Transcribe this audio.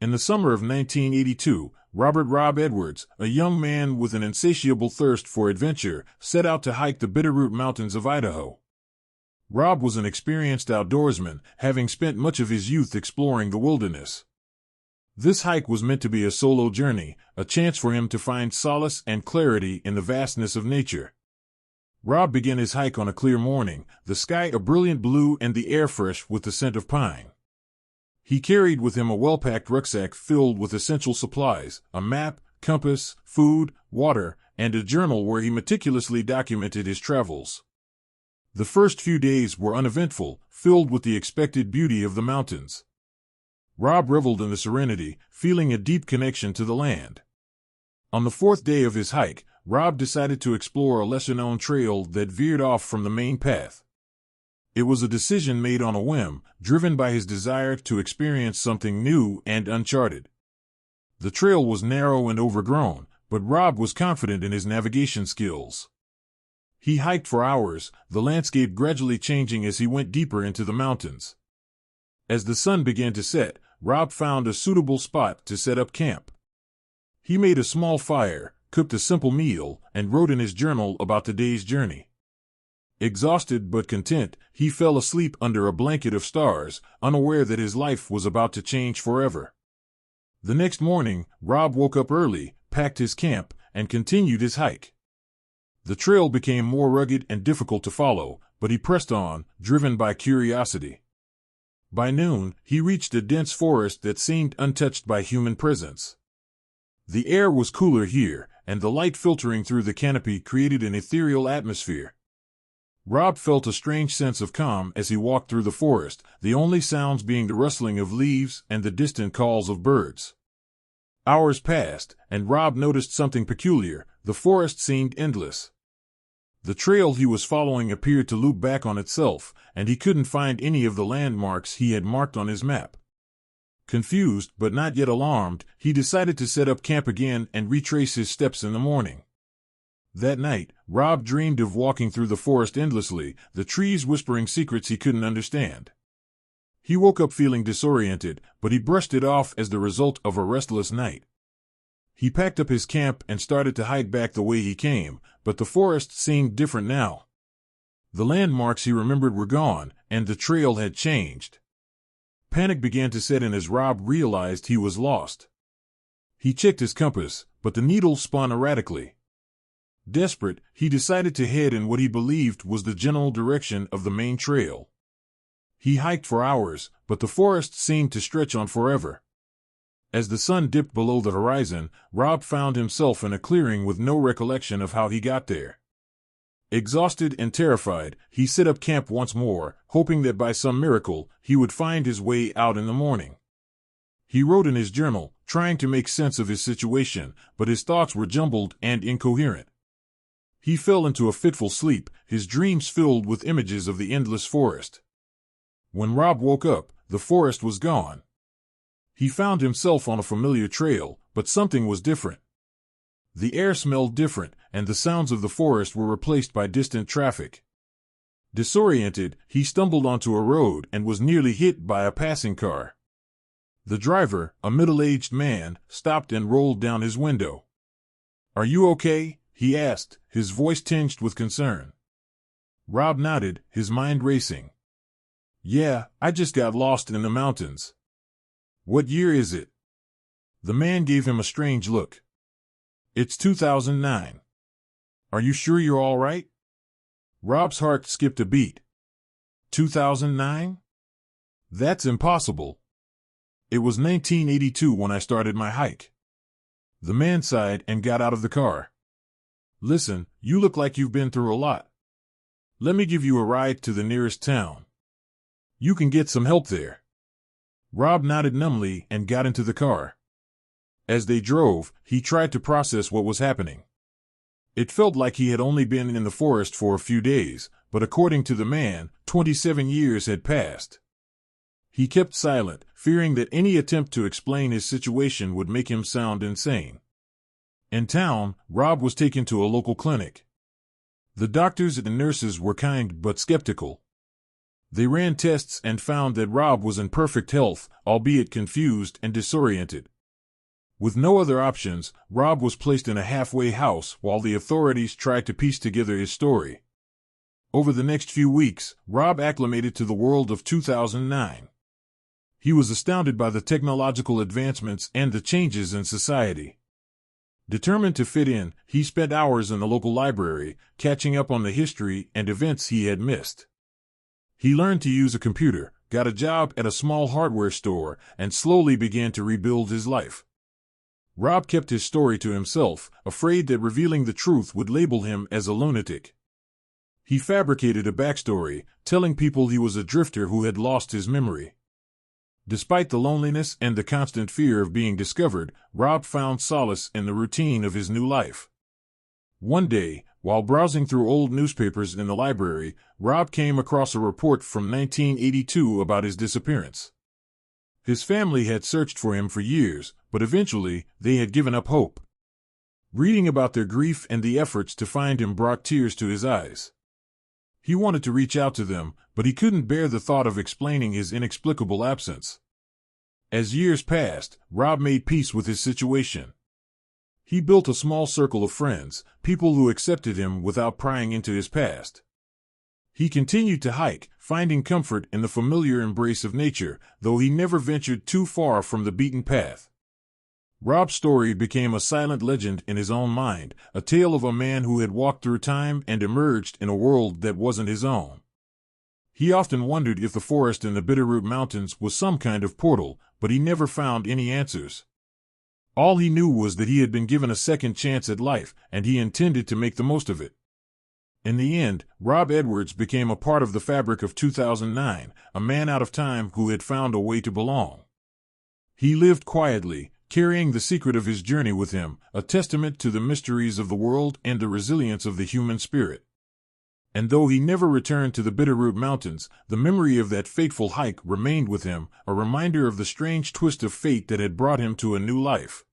In the summer of 1982, Robert Rob Edwards, a young man with an insatiable thirst for adventure, set out to hike the Bitterroot Mountains of Idaho. Rob was an experienced outdoorsman, having spent much of his youth exploring the wilderness. This hike was meant to be a solo journey, a chance for him to find solace and clarity in the vastness of nature. Rob began his hike on a clear morning, the sky a brilliant blue and the air fresh with the scent of pine. He carried with him a well-packed rucksack filled with essential supplies, a map, compass, food, water, and a journal where he meticulously documented his travels. The first few days were uneventful, filled with the expected beauty of the mountains. Rob reveled in the serenity, feeling a deep connection to the land. On the fourth day of his hike, Rob decided to explore a lesser-known trail that veered off from the main path. It was a decision made on a whim, driven by his desire to experience something new and uncharted. The trail was narrow and overgrown, but Rob was confident in his navigation skills. He hiked for hours, the landscape gradually changing as he went deeper into the mountains. As the sun began to set, Rob found a suitable spot to set up camp. He made a small fire, cooked a simple meal, and wrote in his journal about the day's journey. Exhausted but content, he fell asleep under a blanket of stars, unaware that his life was about to change forever. The next morning, Rob woke up early, packed his camp, and continued his hike. The trail became more rugged and difficult to follow, but he pressed on, driven by curiosity. By noon, he reached a dense forest that seemed untouched by human presence. The air was cooler here, and the light filtering through the canopy created an ethereal atmosphere. Rob felt a strange sense of calm as he walked through the forest, the only sounds being the rustling of leaves and the distant calls of birds. Hours passed, and Rob noticed something peculiar. The forest seemed endless. The trail he was following appeared to loop back on itself, and he couldn't find any of the landmarks he had marked on his map. Confused, but not yet alarmed, he decided to set up camp again and retrace his steps in the morning. That night, Rob dreamed of walking through the forest endlessly, the trees whispering secrets he couldn't understand. He woke up feeling disoriented, but he brushed it off as the result of a restless night. He packed up his camp and started to hike back the way he came, but the forest seemed different now. The landmarks he remembered were gone, and the trail had changed. Panic began to set in as Rob realized he was lost. He checked his compass, but the needle spun erratically. Desperate, he decided to head in what he believed was the general direction of the main trail. He hiked for hours, but the forest seemed to stretch on forever. As the sun dipped below the horizon, Rob found himself in a clearing with no recollection of how he got there. Exhausted and terrified, he set up camp once more, hoping that by some miracle, he would find his way out in the morning. He wrote in his journal, trying to make sense of his situation, but his thoughts were jumbled and incoherent. He fell into a fitful sleep, his dreams filled with images of the endless forest. When Rob woke up, the forest was gone. He found himself on a familiar trail, but something was different. The air smelled different, and the sounds of the forest were replaced by distant traffic. Disoriented, he stumbled onto a road and was nearly hit by a passing car. The driver, a middle-aged man, stopped and rolled down his window. "Are you okay?" he asked, his voice tinged with concern. Rob nodded, his mind racing. "Yeah, I just got lost in the mountains." "What year is it?" The man gave him a strange look. "It's 2009. "Are you sure you're all right?" Rob's heart skipped a beat. 2009? That's impossible. It was 1982 when I started my hike. The man sighed and got out of the car. "Listen, you look like you've been through a lot. Let me give you a ride to the nearest town. You can get some help there." Rob nodded numbly and got into the car. As they drove, he tried to process what was happening. It felt like he had only been in the forest for a few days, but according to the man, 27 years had passed. He kept silent, fearing that any attempt to explain his situation would make him sound insane. In town, Rob was taken to a local clinic. The doctors and nurses were kind but skeptical. They ran tests and found that Rob was in perfect health, albeit confused and disoriented. With no other options, Rob was placed in a halfway house while the authorities tried to piece together his story. Over the next few weeks, Rob acclimated to the world of 2009. He was astounded by the technological advancements and the changes in society. Determined to fit in, he spent hours in the local library, catching up on the history and events he had missed. He learned to use a computer, got a job at a small hardware store, and slowly began to rebuild his life. Rob kept his story to himself, afraid that revealing the truth would label him as a lunatic. He fabricated a backstory, telling people he was a drifter who had lost his memory. Despite the loneliness and the constant fear of being discovered, Rob found solace in the routine of his new life. One day, while browsing through old newspapers in the library, Rob came across a report from 1982 about his disappearance. His family had searched for him for years, but eventually, they had given up hope. Reading about their grief and the efforts to find him brought tears to his eyes. He wanted to reach out to them, but he couldn't bear the thought of explaining his inexplicable absence. As years passed, Rob made peace with his situation. He built a small circle of friends, people who accepted him without prying into his past. He continued to hike, finding comfort in the familiar embrace of nature, though he never ventured too far from the beaten path. Rob's story became a silent legend in his own mind, a tale of a man who had walked through time and emerged in a world that wasn't his own. He often wondered if the forest in the Bitterroot Mountains was some kind of portal, but he never found any answers. All he knew was that he had been given a second chance at life, and he intended to make the most of it. In the end, Rob Edwards became a part of the fabric of 2009, a man out of time who had found a way to belong. He lived quietly, carrying the secret of his journey with him, a testament to the mysteries of the world and the resilience of the human spirit. And though he never returned to the Bitterroot Mountains, the memory of that fateful hike remained with him, a reminder of the strange twist of fate that had brought him to a new life.